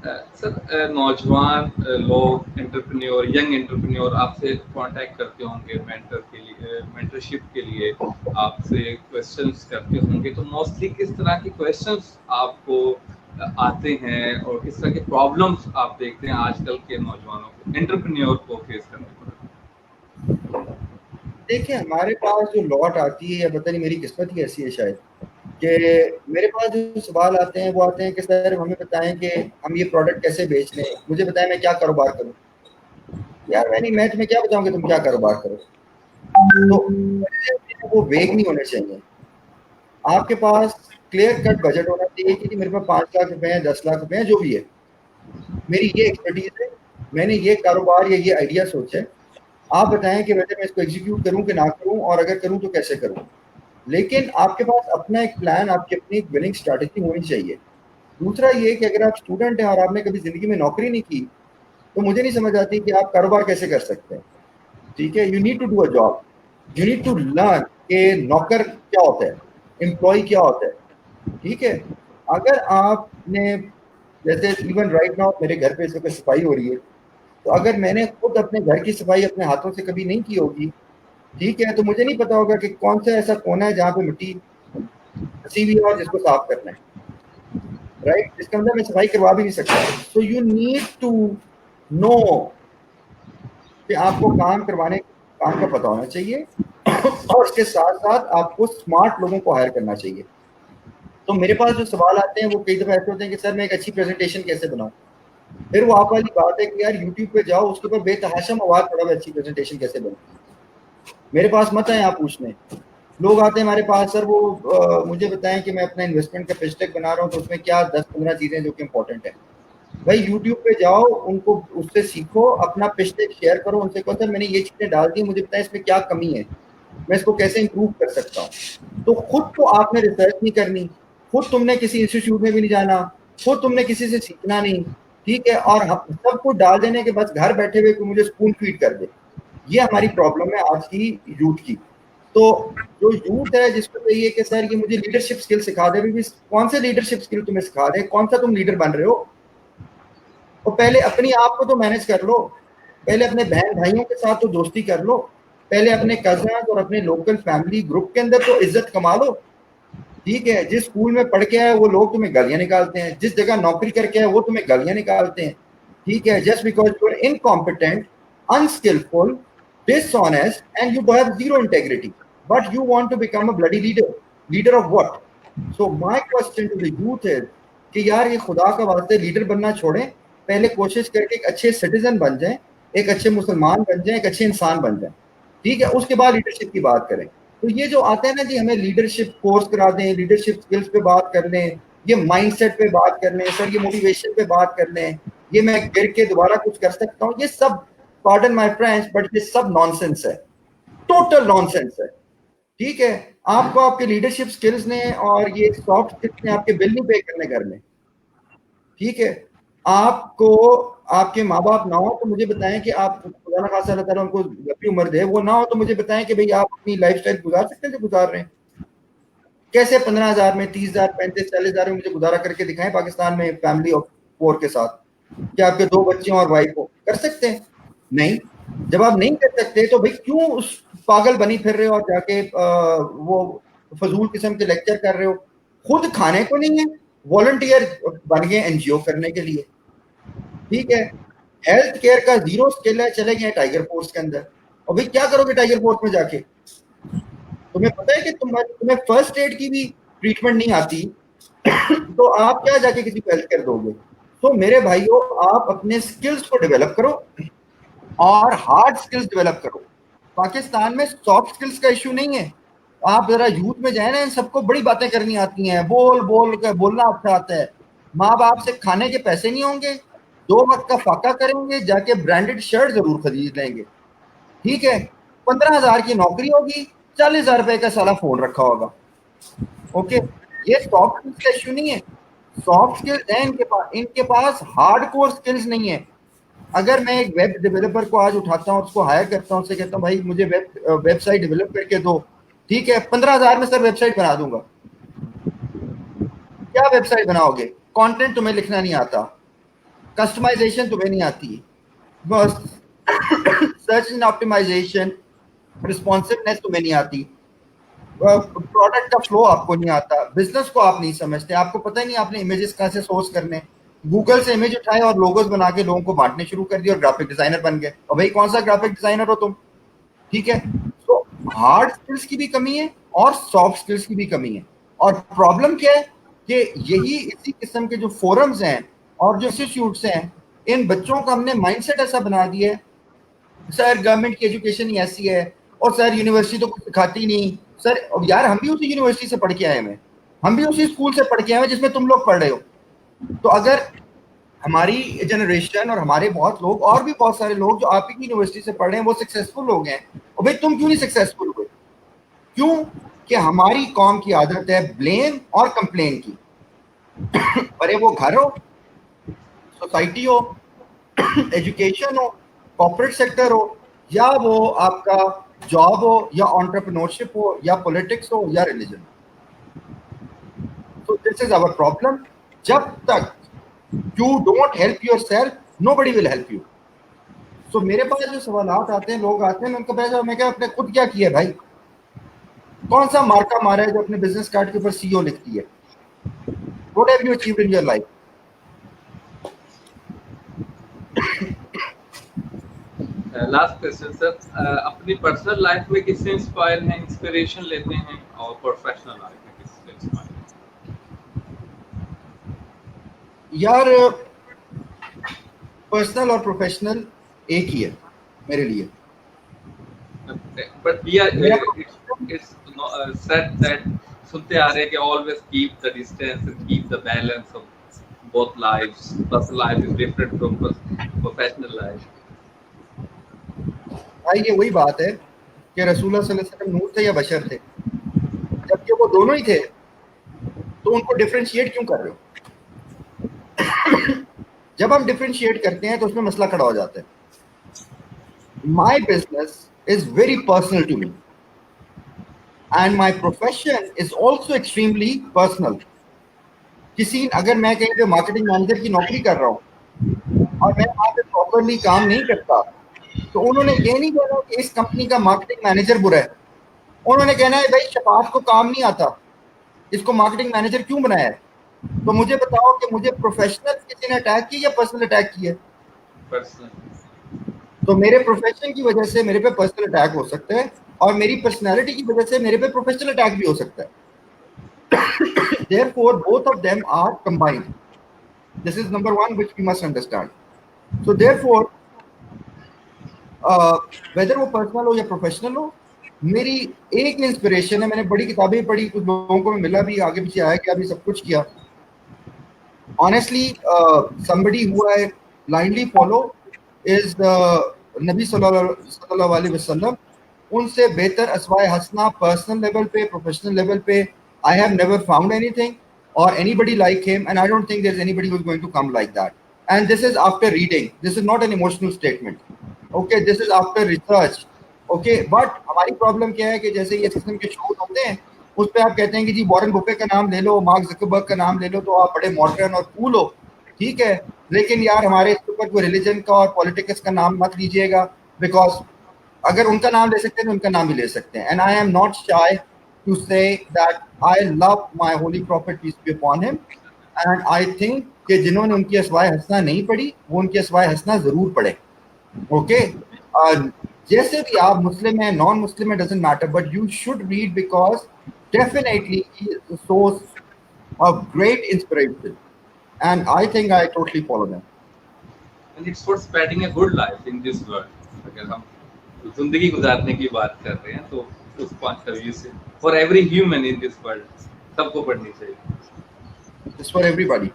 سر نوجوان لوگ entrepreneur young entrepreneur آپ سے کانٹیکٹ کرتے ہوں گے مینٹر کے لیے مینٹرشپ کے لیے آپ سے کویشچنس کرتے ہوں گے تو موسٹلی کس طرح کے کویشچنس آپ کو آتے ہیں اور کس طرح کے پرابلمس آپ دیکھتے ہیں آج کل کے نوجوانوں کو انٹرپرینور کو فیس کرنے پر؟ دیکھیں ہمارے پاس جو لوٹ آتی ہے یا پتہ نہیں میری قسمت ہی ایسی ہے شاید کہ میرے پاس جو سوال آتے ہیں وہ آتے ہیں کہ سر ہمیں بتائیں کہ ہم یہ پروڈکٹ کیسے بیچ لیں, مجھے بتائیں میں کیا کاروبار کروں. یار میں تمہیں کیا بتاؤں کہ تم کیا کاروبار کرو. تو وہ ویگ نہیں ہونے چاہیے. آپ کے پاس کلیئر کٹ بجٹ ہونا چاہیے کہ میرے پاس 5 لاکھ روپے ہیں 10 لاکھ روپے ہیں جو بھی ہے, میری یہ ایکسپرٹیز ہے, میں نے یہ کاروبار یا یہ آئیڈیا سوچا ہے, آپ بتائیں کہ ویسے میں اس کو ایگزیکیوٹ کروں کہ نہ کروں, اور اگر کروں تو کیسے کروں. لیکن آپ کے پاس اپنا ایک پلان, آپ کی اپنی ایک وننگ اسٹریٹجی ہونی چاہیے. دوسرا یہ کہ اگر آپ اسٹوڈنٹ ہیں اور آپ نے کبھی زندگی میں نوکری نہیں کی تو مجھے نہیں سمجھ آتی کہ آپ کاروبار کیسے کر سکتے ہیں. ٹھیک ہے, you need to do a job, you need to learn کہ نوکر کیا ہوتا ہے, امپلائی کیا ہوتا ہے. ٹھیک ہے, اگر آپ نے جیسے ایون رائٹ ناؤ میرے گھر پہ اس وقت صفائی ہو رہی ہے, تو اگر میں نے خود اپنے گھر کی صفائی اپنے ہاتھوں سے کبھی نہیں کی ہوگی, ٹھیک ہے, تو مجھے نہیں پتا ہوگا کہ کون سا ایسا کونا ہے جہاں پہ مٹی پھنسی ہوئی ہے اور جس کو صاف کرنا ہے, رائٹ, جس کے اندر میں صفائی کروا بھی نہیں سکتا. So you need to know کہ آپ کو کام کروانے کام کا پتہ ہونا چاہیے, اور اس کے ساتھ ساتھ آپ کو اسمارٹ لوگوں کو ہائر کرنا چاہیے. تو میرے پاس جو سوال آتے ہیں وہ کئی دفعہ ایسے ہوتے ہیں کہ سر میں ایک اچھی پریزنٹیشن کیسے بناؤں. پھر وہ آپ والی بات ہے کہ یار یوٹیوب پہ جاؤ, اس کے اوپر بے تحاشا مواد پڑا ہوا اچھی پریزنٹیشن کیسے بنتی ہے. میرے پاس مت آئیں آپ پوچھنے. لوگ آتے ہیں ہمارے پاس, سر وہ مجھے بتائیں کہ میں اپنا انویسٹمنٹ کا پچ ڈیک بنا رہا ہوں تو اس میں کیا 10-15 چیزیں جو کہ امپورٹنٹ ہیں. بھائی یوٹیوب پہ جاؤ, ان کو اس سے سیکھو, اپنا پچ ڈیک شیئر کرو, ان سے کہو سر میں نے یہ چیزیں ڈال دی, مجھے بتائیں اس میں کیا کمی ہے, میں اس کو کیسے امپروو کر سکتا ہوں. تو خود تو آپ نے ریسرچ نہیں کرنی, خود تم نے کسی انسٹیٹیوٹ میں بھی نہیں جانا, خود تم نے کسی سے سیکھنا نہیں. ٹھیک ہے, اور سب کو ڈال دینے کے بس گھر بیٹھے ہوئے کہ مجھے اسپون فیڈ کر دے. یہ ہماری پرابلم ہے آج کی یوتھ کی. تو جو یوتھ ہے جس کو چاہیے کہ سر یہ مجھے لیڈرشپ اسکل سکھا دے, بھی کون سے لیڈرشپ اسکل تمہیں سکھا دیں, کون سا تم لیڈر بن رہے ہو. اور پہلے اپنی آپ کو تو مینج کر لو, پہلے اپنے بہن بھائیوں کے ساتھ تو دوستی کر لو, پہلے اپنے کزنز اور اپنے لوکل فیملی گروپ کے اندر تو عزت کما لو. ٹھیک ہے, جس اسکول میں پڑھ کے آئے وہ لوگ تمہیں گالیاں نکالتے ہیں, جس جگہ نوکری کر کے آئے وہ تمہیں گالیاں نکالتے ہیں. ٹھیک ہے, just because you are incompetent, unskilful, dishonest and you have zero integrity, but you want to become a bloody leader of what? So my question to the youth is کہ یار یہ خدا کا واسطے لیڈر بننا چھوڑیں, پہلے کوشش کر کے ایک اچھے سٹیزن بن جائیں, ایک اچھے مسلمان بن جائیں, ایک اچھے انسان بن جائیں. ٹھیک ہے, اس کے بعد لیڈرشپ کی بات کریں. تو یہ جو آتے ہیں نا جی ہمیں لیڈرشپ کورس کرا دیں, لیڈرشپ اسکلس پہ بات کر لیں, یہ مائنڈ سیٹ پہ بات کر لیں, سر یہ موٹیویشن پہ بات کر لیں, یہ میں گر کے دوبارہ کچھ کر سکتا ہوں, یہ سب پارڈن مائی فرینڈز بٹ یہ سب نان سینس ہے, ٹوٹل نان سینس ہے. ٹھیک ہے, آپ کو آپ کے لیڈرشپ اسکلز نے اور یہ سافٹ اسکلز نے آپ کے بل نہیں پے کرنے گھر میں. ٹھیک ہے, آپ کو آپ کے ماں باپ نہ ہو تو مجھے بتائیں کہ آپ خدا نخواستہ اللہ تعالیٰ ان کو لمبی عمر دے, وہ نہ ہو تو مجھے بتائیں کہ بھئی آپ اپنی لائف سٹائل گزار سکتے ہیں جو گزار رہے ہیں. کیسے 15,000 میں 30,000 35,000 40,000 میں مجھے گزارا کر کے دکھائیں پاکستان میں فیملی آف 4 کے ساتھ. کیا آپ کے 2 بچے اور وائف کو کر سکتے ہیں؟ نہیں. جب آپ نہیں کر سکتے تو بھئی کیوں اس پاگل بنی پھر رہے ہو اور جا کے وہ فضول قسم کے لیکچر کر رہے ہو. خود کھانے کو نہیں ہے, والنٹیئر بن گئے این جی او کرنے کے لیے. ٹھیک ہے, ہیلتھ کیئر کا زیرو اسکل ہے, چلے گئے ٹائیگر فورس کے اندر. اور بھئی کیا کرو گے ٹائیگر فورس میں جا کے؟ تمہیں پتہ ہے کہ تمہیں فرسٹ ایڈ کی بھی ٹریٹمنٹ نہیں آتی تو آپ کیا جا کے کسی کو ہیلتھ کیئر دو گے. تو میرے بھائیو, آپ اپنے اسکلس کو ڈیولپ کرو اور ہارڈ اسکلس ڈیولپ کرو. پاکستان میں سافٹ اسکلس کا ایشو نہیں ہے. آپ ذرا یوتھ میں جائیں نا, ان سب کو بڑی باتیں کرنی آتی ہیں, بول کے بولنا اچھا آتا ہے. ماں باپ سے کھانے کے پیسے نہیں ہوں گے, 2 وقت کا فاقہ کریں گے, جا کے برانڈڈ شرٹ ضرور خرید لیں گے. ٹھیک ہے, 15,000 کی نوکری ہوگی, 40,000 روپے کا سالہ فون رکھا ہوگا. اوکے, یہ سافٹ اسکلس کا ایشو نہیں ہے. سافٹ اسکلز ہیں ان کے پاس, ہارڈ کور اسکلز نہیں ہے. اگر میں ایک ویب ڈیولپر کو آج اٹھاتا ہوں, اس کو ہائر کرتا ہوں, اس سے کہتا ہوں بھائی مجھے ویب سائٹ ڈیولپ کر کے دو, ٹھیک ہے, 15,000 میں سر ویب سائٹ بنا دوں گا. کیا ویب سائٹ بناؤ گے؟ کانٹینٹ تمہیں لکھنا نہیں آتا. کسٹمائزیشن تمہیں نہیں آتی, بس سرچ اینڈ آپٹیمائزیشن, رسپانسونیس تمہیں نہیں آتی, پروڈکٹ کا فلو آپ کو نہیں آتا, بزنس کو آپ نہیں سمجھتے, آپ کو پتہ ہی نہیں آپ نے امیجز کہاں سے سورس کرنے, گوگل سے امیج اٹھائے اور لوگوز بنا کے لوگوں کو بانٹنے شروع کر دیے اور گرافک ڈیزائنر بن گئے. اور بھائی کون سا گرافک ڈیزائنر ہو تم, ٹھیک ہے. تو ہارڈ اسکلس کی بھی کمی ہے اور سافٹ اسکلس کی بھی کمی ہے. اور پرابلم کیا ہے کہ یہی اسی قسم کے جو فورمز ہیں اور جو انسٹیٹیوٹس ہیں, ان بچوں کا ہم نے مائنڈ سیٹ ایسا بنا دیا ہے, سر گورنمنٹ کی ایجوکیشن ہی ایسی ہے, اور سر یونیورسٹی تو کچھ سکھاتی نہیں. سر یار ہم بھی اسی یونیورسٹی سے پڑھ کے آئے ہیں, ہم بھی اسی اسکول سے پڑھ کے آئے ہیں جس میں تم لوگ پڑھ رہے ہو. تو اگر ہماری جنریشن اور ہمارے بہت لوگ اور بھی بہت سارے لوگ جو آپ کی یونیورسٹی سے پڑھ رہے ہیں وہ سکسیسفل لوگ ہیں, اور بھائی تم کیوں نہیں سکسیسفل ہوئے؟ کیوں کہ ہماری قوم کی عادت ہے بلیم اور کمپلین کی. ارے وہ گھر ہو, سوسائٹی ہو, ایجوکیشن ہو, کارپوریٹ سیکٹر ہو, یا وہ آپ کا جاب ہو, یا انٹرپرینورشپ ہو, یا پولیٹکس ہو, یا religion. So this is our problem. جب تک you don't help yourself, nobody will help you. So میرے پاس جو سوالات آتے ہیں, لوگ آتے ہیں, میں ان کو پہلے میں کہا اپنے خود کیا کیا بھائی, کون سا مارکا مارا ہے جو اپنے بزنس کارڈ کے اوپر سی او لکھتی ہے. What have you achieved in your life? Last question sir, اپنی پرسنل لائف میں کس سے انسپائر ہیں, انسپریشن لیتے ہیں, اور پروفیشنل لائف میں کس سے انسپائر ہیں؟ یار پرسنل اور پروفیشنل ایک ہی ہے میرے لیے. But we are it's said that سنتے آ رہے ہیں کہ always keep the distance and keep the balance of both lives. Personal life is different from professional life. بھائی یہ وہی بات ہے کہ رسول اللہ صلی اللہ علیہ وسلم نور تھے یا بشر تھے؟ جبکہ وہ دونوں ہی تھے تو ان کو ڈفرینشیٹ کیوں کر رہے ہو؟ جب ہم ڈفرینشیٹ کرتے ہیں تو اس میں مسئلہ کھڑا ہو جاتا ہے. My business is very personal to me and my profession is also extremely personal. کسی اگر میں کہیں پہ مارکیٹنگ مینیجر کی نوکری کر رہا ہوں اور میں وہاں پہ پراپرلی کام نہیں کرتا تو انہوں نے یہ نہیں کہنا کہ اس کمپنی کا مارکیٹنگ مینیجر برا ہے, انہوں نے کہنا ہے بھائی شفاف کو کام نہیں آتا, اس کو مارکیٹنگ مینیجر کیوں بنایا ہے. تو مجھے بتاؤ کہ مجھے پروفیشنل کسی نے اٹیک کی یا پرسنل اٹیک کی ہے؟ تو میرے پروفیشن کی وجہ سے میرے پہ پرسنل اٹیک ہو سکتا ہے, اور میری پرسنالٹی کی وجہ سے میرے پہ پروفیشنل اٹیک بھی ہو سکتا ہے. Therefore, both of them are combined. This is number one which we must understand. So therefore, whether وہ پرسنل ہو یا پروفیشنل ہو, میری ایک انسپریشن ہے. میں نے بڑی کتابیں پڑھی, کچھ لوگوں کو میں ملا بھی, آگے پیچھے آیا کیا بھی, سب کچھ کیا. Honestly, somebody who I blindly follow is نبی صلی اللہ علیہ وسلم. ان سے بہتر اسوائے حسنہ پرسنل لیول پہ, پروفیشنل لیول پہ I have never found anything or anybody like him, and I don't think there's anybody who's going to come like that. And this is after reading. This is not an emotional statement. Okay, this is after research. Okay, but ہماری problem کیا ہے کہ جیسے یہ قسم کے shows ہوتے ہیں اس پہ آپ کہتے ہیں کہ جی وارن بفے کا نام لے لو, مارک زکربرگ کا نام لے لو, تو آپ بڑے ماڈرن اور کول ہو, ٹھیک ہے. لیکن یار ہمارے اس اوپر کوئی ریلیجن کا اور پولیٹکس کا نام مت لیجیے گا, بیکاز اگر ان کا نام لے سکتے ہیں تو ان کا نام بھی لے سکتے ہیں. And I am not shy to say that I love my holy prophet peace be upon him, and I think کہ جنہوں نے ان کی اسوائے حسنہ نہیں پڑھی وہ ان کی اسوائے حسنہ ضرور پڑھیں. اوکے, جیسے بھی آپ مسلم ہیں, نان مسلم ہیں, doesn't matter, but you should read because definitely he is a source of great inspiration, and I think I totally follow them. And it's for spreading a good life in this world. اگر ہم زندگی گزارنے کی بات کر رہے ہیں تو اس پوائنٹ آف ویو سے for every human in this world سب کو پڑھنی چاہیے. It's for everybody.